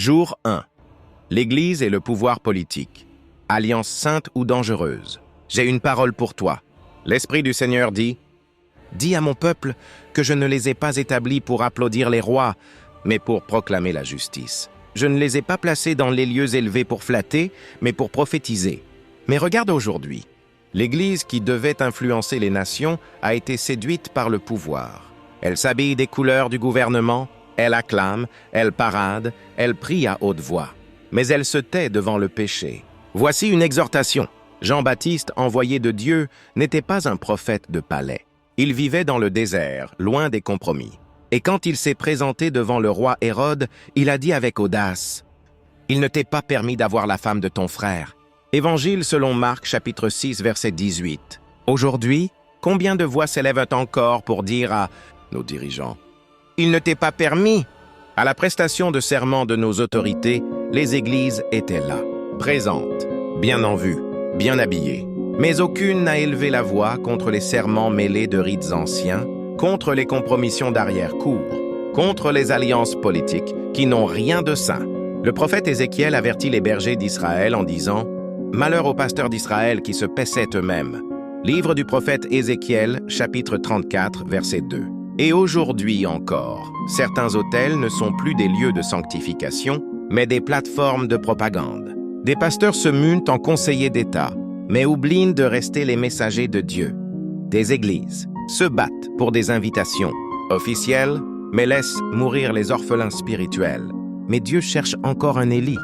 Jour 1. L'Église et le pouvoir politique. Alliance sainte ou dangereuse. J'ai une parole pour toi. L'Esprit du Seigneur dit, « Dis à mon peuple que je ne les ai pas établis pour applaudir les rois, mais pour proclamer la justice. Je ne les ai pas placés dans les lieux élevés pour flatter, mais pour prophétiser. Mais regarde aujourd'hui. L'Église qui devait influencer les nations a été séduite par le pouvoir. Elle s'habille des couleurs du gouvernement, elle acclame, elle parade, elle prie à haute voix. Mais elle se tait devant le péché. Voici une exhortation. Jean-Baptiste, envoyé de Dieu, n'était pas un prophète de palais. Il vivait dans le désert, loin des compromis. Et quand il s'est présenté devant le roi Hérode, il a dit avec audace, « Il ne t'est pas permis d'avoir la femme de ton frère. » Évangile selon Marc, chapitre 6, verset 18. Aujourd'hui, combien de voix s'élèvent encore pour dire à nos dirigeants, « Il ne t'est pas permis » À la prestation de serment de nos autorités, les églises étaient là, présentes, bien en vue, bien habillées. Mais aucune n'a élevé la voix contre les serments mêlés de rites anciens, contre les compromissions d'arrière-cour, contre les alliances politiques qui n'ont rien de saint. Le prophète Ézéchiel avertit les bergers d'Israël en disant « Malheur aux pasteurs d'Israël qui se paissaient eux-mêmes ». Livre du prophète Ézéchiel, chapitre 34, verset 2. Et aujourd'hui encore, certains autels ne sont plus des lieux de sanctification, mais des plateformes de propagande. Des pasteurs se muent en conseillers d'État, mais oublient de rester les messagers de Dieu. Des églises se battent pour des invitations officielles, mais laissent mourir les orphelins spirituels. Mais Dieu cherche encore un Élie,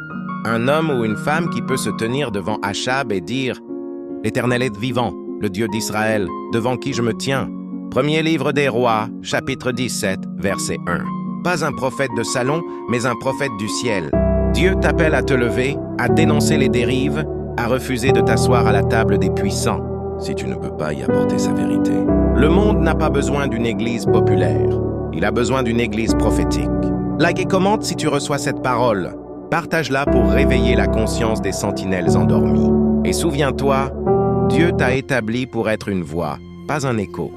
un homme ou une femme qui peut se tenir devant Achab et dire « L'Éternel est vivant, le Dieu d'Israël, devant qui je me tiens. » Premier livre des rois, chapitre 17, verset 1. Pas un prophète de salon, mais un prophète du ciel. Dieu t'appelle à te lever, à dénoncer les dérives, à refuser de t'asseoir à la table des puissants, si tu ne peux pas y apporter sa vérité. Le monde n'a pas besoin d'une église populaire. Il a besoin d'une église prophétique. Like et commente si tu reçois cette parole. Partage-la pour réveiller la conscience des sentinelles endormies. Et souviens-toi, Dieu t'a établi pour être une voix, pas un écho.